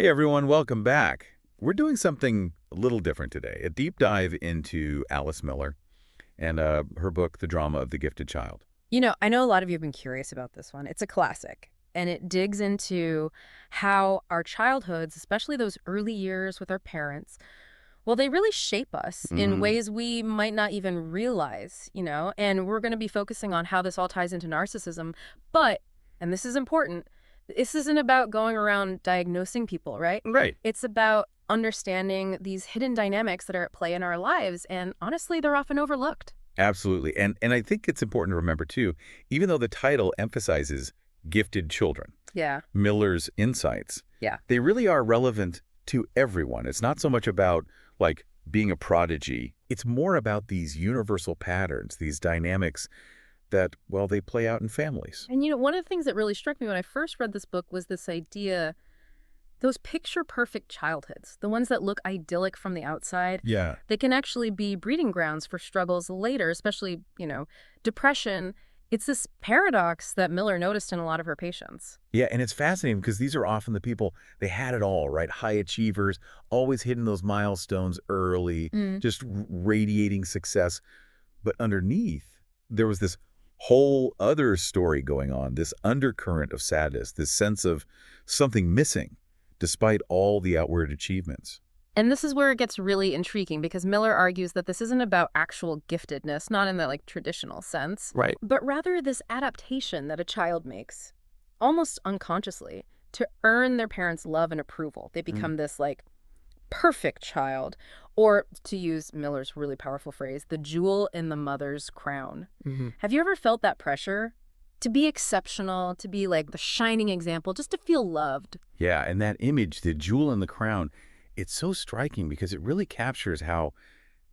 Hey everyone, welcome back. We're doing something a little different today, a deep dive into Alice Miller and her book, The Drama of the Gifted Child. I know a lot of you have been curious about this one. It's a classic, and it digs into how our childhoods, especially those early years with our parents, well, they really shape us in Hmm. ways we might not even realize. And we're going to be focusing on how this all ties into narcissism. But, and this is important, this isn't about going around diagnosing people, right? Right. It's about understanding these hidden dynamics that are at play in our lives, and honestly, they're often overlooked. Absolutely. And I think it's important to remember too, even though the title emphasizes gifted children, Yeah. Miller's insights, Yeah. they really are relevant to everyone. It's not so much about like being a prodigy. It's more about these universal patterns, these dynamics that, well, they play out in families. And one of the things that really struck me when I first read this book was this idea, those picture perfect childhoods, the ones that look idyllic from the outside, Yeah. they can actually be breeding grounds for struggles later, especially, depression. It's this paradox that Miller noticed in a lot of her patients. Yeah, and it's fascinating because these are often the people, they had it all, right? High achievers, always hitting those milestones early, Mm. just radiating success. But underneath, there was this whole other story going on, this undercurrent of sadness, this sense of something missing, despite all the outward achievements. And this is where it gets really intriguing because Miller argues that this isn't about actual giftedness, not in the traditional sense, Right. but rather this adaptation that a child makes, almost unconsciously, to earn their parents' love and approval. They Mm. become this perfect child, or to use Miller's really powerful phrase, the jewel in the mother's crown. Hmm. Have you ever felt that pressure to be exceptional, to be like the shining example, just to feel loved? Yeah, and that image, the jewel in the crown, it's so striking because it really captures how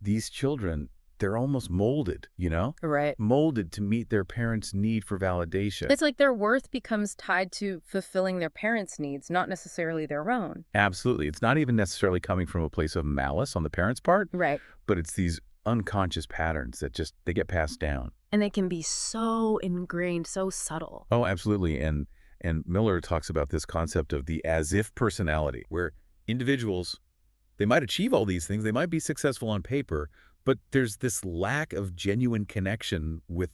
these children, they're almost molded, Right. molded to meet their parents' need for validation. It's like their worth becomes tied to fulfilling their parents' needs, not necessarily their own. Absolutely. It's not even necessarily coming from a place of malice on the parents' part, Right. but it's these unconscious patterns that just, they get passed down. And they can be so ingrained, so subtle. Oh, absolutely. And Miller talks about this concept of the as-if personality, where individuals, they might achieve all these things, they might be successful on paper, but there's this lack of genuine connection with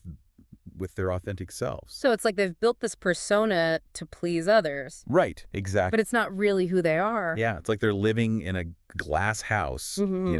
their authentic selves. So it's like they've built this persona to please others, Right, but exactly. it's not really who they are. Yeah, it's like they're living in a glass house, Hmm.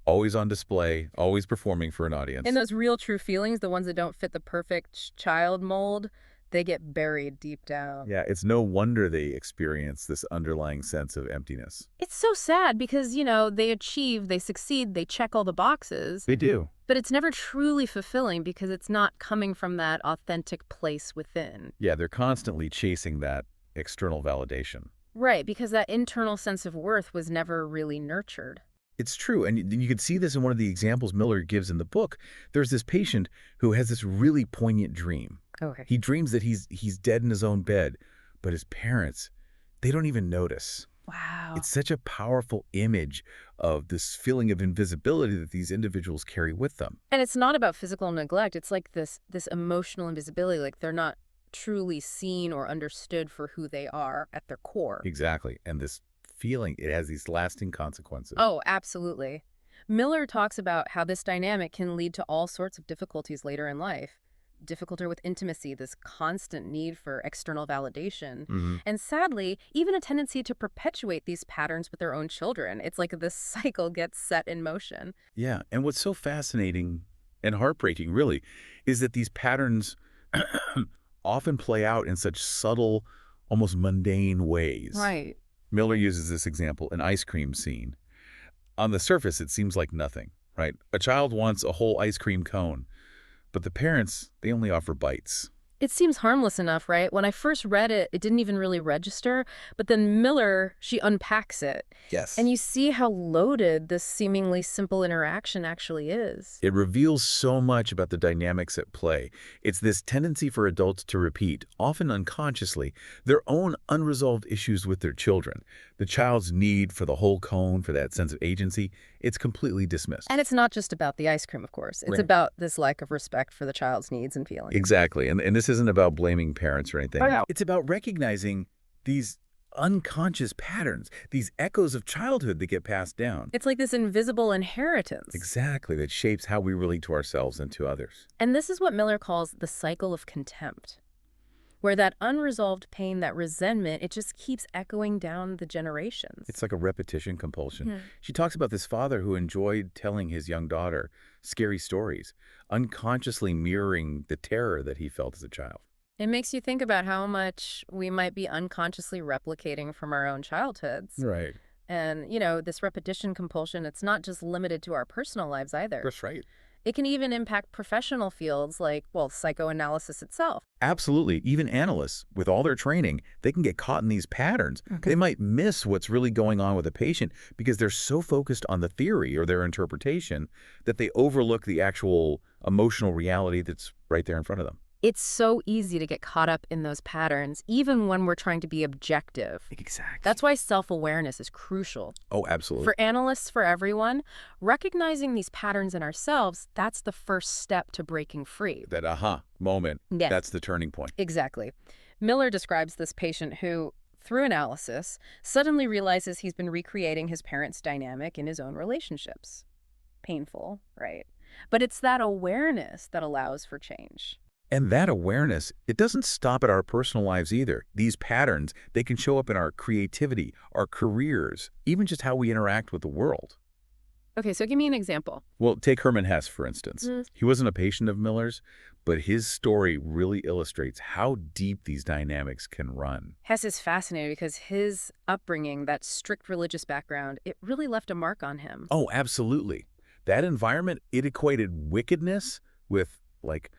always on display, always performing for an audience. And those real true feelings, the ones that don't fit the perfect child mold, they get buried deep down. Yeah, it's no wonder they experience this underlying sense of emptiness. It's so sad because, they achieve, they succeed, they check all the boxes, They do. but it's never truly fulfilling because it's not coming from that authentic place within. Yeah, they're constantly chasing that external validation. Right, because that internal sense of worth was never really nurtured. It's true, and you can see this in one of the examples Miller gives in the book. There's this patient who has this really poignant dream. Okay. He dreams that he's dead in his own bed, but his parents, they don't even notice. Wow. It's such a powerful image of this feeling of invisibility that these individuals carry with them. And it's not about physical neglect. It's like this emotional invisibility, like they're not truly seen or understood for who they are at their core. Exactly. And this feeling, it has these lasting consequences. Oh, absolutely. Miller talks about how this dynamic can lead to all sorts of difficulties later in life. Difficulty with intimacy, this constant need for external validation. Hmm. And sadly, even a tendency to perpetuate these patterns with their own children. It's like this cycle gets set in motion. Yeah. And what's so fascinating and heartbreaking, really, is that these patterns often play out in such subtle, almost mundane ways. Right. Miller uses this example, an ice cream scene. On the surface, it seems like nothing, right? A child wants a whole ice cream cone, but the parents, they only offer bites. It seems harmless enough, right? When I first read it, it didn't even really register. But then Miller, she unpacks it. Yes. And you see how loaded this seemingly simple interaction actually is. It reveals so much about the dynamics at play. It's this tendency for adults to repeat, often unconsciously, their own unresolved issues with their children. The child's need for the whole cone, for that sense of agency, it's completely dismissed. And it's not just about the ice cream, of course. It's Right. about this lack of respect for the child's needs and feelings. Exactly. And this isn't about blaming parents or anything. Oh, yeah. It's about recognizing these unconscious patterns, these echoes of childhood that get passed down. It's like this invisible inheritance. Exactly, that shapes how we relate to ourselves and to others. And this is what Miller calls the cycle of contempt, where that unresolved pain, that resentment, it just keeps echoing down the generations. It's like a repetition compulsion. Hmm. She talks about this father who enjoyed telling his young daughter scary stories, unconsciously mirroring the terror that he felt as a child. It makes you think about how much we might be unconsciously replicating from our own childhoods. Right. And, this repetition compulsion, it's not just limited to our personal lives either. That's right. It can even impact professional fields like, psychoanalysis itself. Absolutely. Even analysts, with all their training, they can get caught in these patterns. They might miss what's really going on with a patient because they're so focused on the theory or their interpretation that they overlook the actual emotional reality that's right there in front of them. It's so easy to get caught up in those patterns, even when we're trying to be objective. Exactly. That's why self-awareness is crucial. Oh, absolutely. For analysts, for everyone, recognizing these patterns in ourselves, that's the first step to breaking free. That aha moment, Yes. that's the turning point. Exactly. Miller describes this patient who, through analysis, suddenly realizes he's been recreating his parents' dynamic in his own relationships. Painful, right? But it's that awareness that allows for change. And that awareness, it doesn't stop at our personal lives either. These patterns, they can show up in our creativity, our careers, even just how we interact with the world. Okay, so give me an example. Well, take Hermann Hesse, for instance. He wasn't a patient of Miller's, but his story really illustrates how deep these dynamics can run. Hess is fascinating because his upbringing, that strict religious background, it really left a mark on him. Oh, absolutely. That environment, it equated wickedness with, like,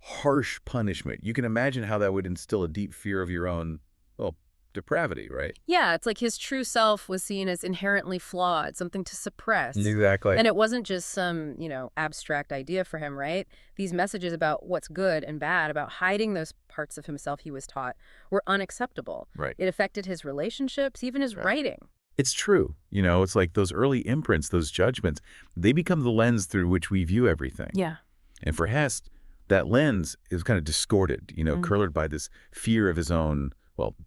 harsh punishment. You can imagine how that would instill a deep fear of your own, depravity, right? Yeah, it's like his true self was seen as inherently flawed, something to suppress. Exactly. And it wasn't just some, abstract idea for him, right? These messages about what's good and bad, about hiding those parts of himself he was taught, were unacceptable. Right. It affected his relationships, even his writing. It's true. It's like those early imprints, those judgments, they become the lens through which we view everything. Yeah. And for Hess, that lens is kind of distorted, colored by this fear of his own,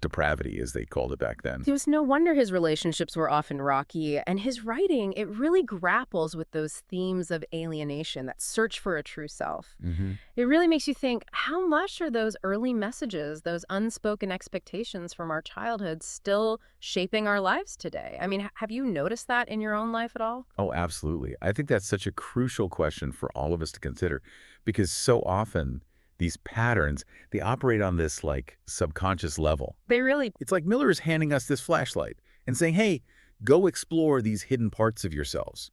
depravity, as they called it back then. It was no wonder his relationships were often rocky, and his writing, it really grapples with those themes of alienation, that search for a true self. It really makes you think, how much are those early messages, those unspoken expectations from our childhood still shaping our lives today? I mean, have you noticed that in your own life at all? Oh, absolutely. I think that's such a crucial question for all of us to consider because so often these patterns, they operate on this subconscious level. They really... It's like Miller is handing us this flashlight and saying, hey, go explore these hidden parts of yourselves.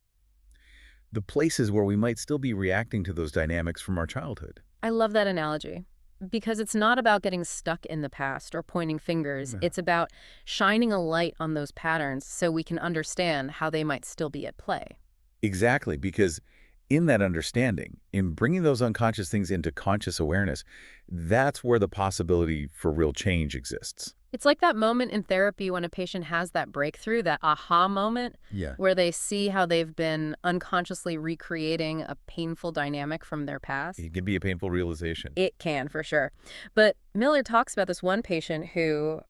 The places where we might still be reacting to those dynamics from our childhood. I love that analogy because it's not about getting stuck in the past or pointing fingers. Yeah. It's about shining a light on those patterns so we can understand how they might still be at play. Exactly, because in that understanding, in bringing those unconscious things into conscious awareness, that's where the possibility for real change exists. It's like that moment in therapy when a patient has that breakthrough, that aha moment, where they see how they've been unconsciously recreating a painful dynamic from their past. It can be a painful realization. It can, for sure. But Miller talks about this one patient who,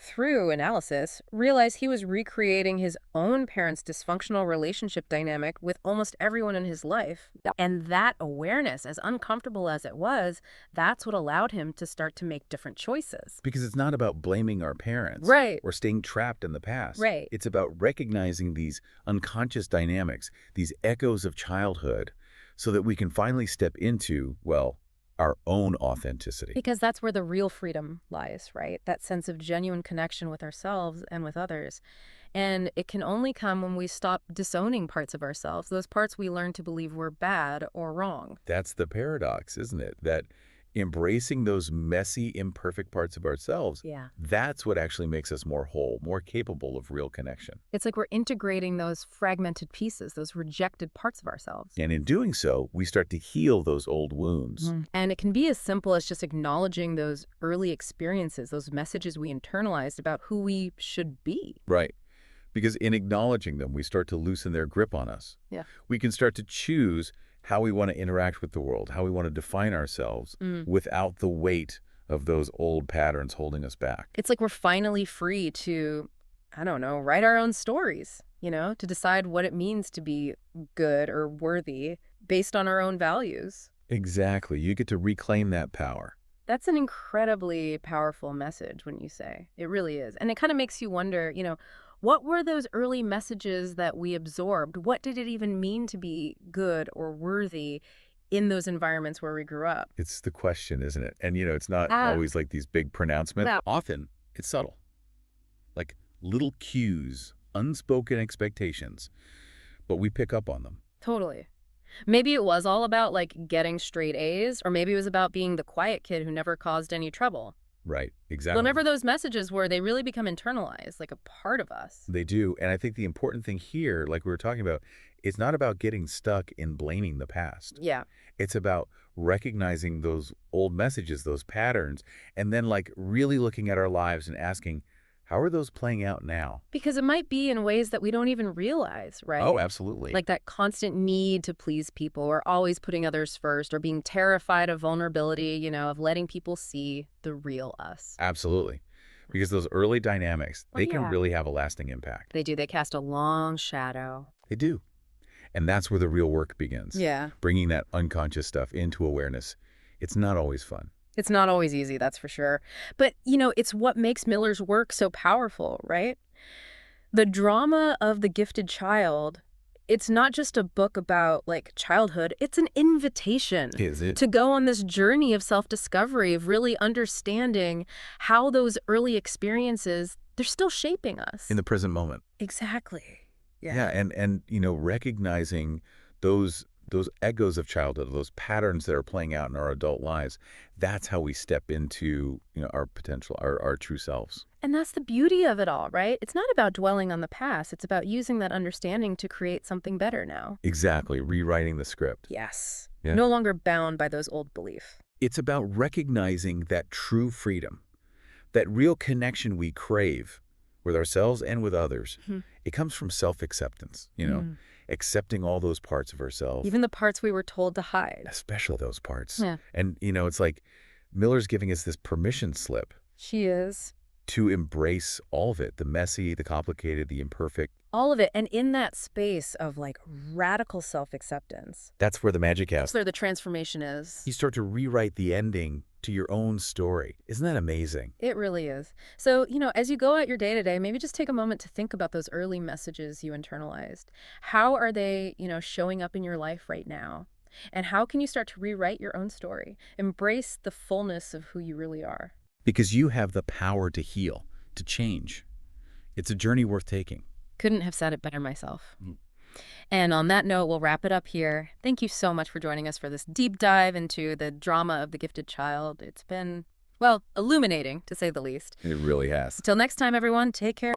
through analysis, realized he was recreating his own parents' dysfunctional relationship dynamic with almost everyone in his life. And that awareness, as uncomfortable as it was, that's what allowed him to start to make different choices. Because it's not about blaming our parents. Right. Or staying trapped in the past. Right. It's about recognizing these unconscious dynamics, these echoes of childhood, so that we can finally step into, our own authenticity. Because that's where the real freedom lies, right? That sense of genuine connection with ourselves and with others. And it can only come when we stop disowning parts of ourselves, those parts we learn to believe were bad or wrong. That's the paradox, isn't it? That embracing those messy, imperfect parts of ourselves, that's what actually makes us more whole, more capable of real connection. It's like we're integrating those fragmented pieces, those rejected parts of ourselves. And in doing so, we start to heal those old wounds. And it can be as simple as just acknowledging those early experiences, those messages we internalized about who we should be. Right. Because in acknowledging them, we start to loosen their grip on us. Yeah. We can start to choose how we want to interact with the world, how we want to define ourselves without the weight of those old patterns holding us back. It's like we're finally free to, I don't know, write our own stories, to decide what it means to be good or worthy based on our own values. Exactly. You get to reclaim that power. That's an incredibly powerful message when you say. It really is. And it kind of makes you wonder, what were those early messages that we absorbed? What did it even mean to be good or worthy in those environments where we grew up? It's the question, isn't it? And, it's not Ah, always like these big pronouncements. no. Often, it's subtle. Like little cues, unspoken expectations, but we pick up on them. Totally. Maybe it was all about getting straight A's, or maybe it was about being the quiet kid who never caused any trouble. Right, exactly. Whenever those messages were, they really become internalized, like a part of us. They do. And I think the important thing here, like we were talking about, it's not about getting stuck in blaming the past. Yeah. It's about recognizing those old messages, those patterns, and then really looking at our lives and asking, how are those playing out now? Because it might be in ways that we don't even realize, right? Oh, absolutely. Like that constant need to please people, or always putting others first, or being terrified of vulnerability, of letting people see the real us. Absolutely. Because those early dynamics, Well, they can yeah. really have a lasting impact. They do. They cast a long shadow. They do. And that's where the real work begins. Yeah. Bringing that unconscious stuff into awareness. It's not always fun. It's not always easy, that's for sure. But, it's what makes Miller's work so powerful, right? The drama of the gifted child, it's not just a book about, childhood. It's an invitation Is it? to go on this journey of self-discovery, of really understanding how those early experiences, they're still shaping us. In the present moment. Exactly. Yeah, and recognizing those echoes of childhood, those patterns that are playing out in our adult lives, that's how we step into, our potential, our true selves. And that's the beauty of it all, right? It's not about dwelling on the past. It's about using that understanding to create something better now. Exactly, rewriting the script. Yes. Yeah. No longer bound by those old beliefs. It's about recognizing that true freedom, that real connection we crave with ourselves and with others. Mhm. It comes from self-acceptance, accepting all those parts of ourselves. Even the parts we were told to hide. Especially those parts. Yeah. And, it's like Miller's giving us this permission slip She is. to embrace all of it, the messy, the complicated, the imperfect. All of it. And in that space of radical self-acceptance, That's where the magic that's happens. where the transformation is. You start to rewrite the ending to your own story. Isn't that amazing? It really is. So, as you go out your day-to-day, maybe just take a moment to think about those early messages you internalized. How are they, showing up in your life right now? And how can you start to rewrite your own story? Embrace the fullness of who you really are. Because you have the power to heal, to change. It's a journey worth taking. Couldn't have said it better myself. Mm. And on that note, we'll wrap it up here. Thank you so much for joining us for this deep dive into the drama of the gifted child. It's been, well, illuminating, to say the least. It really has. Till next time, everyone, take care.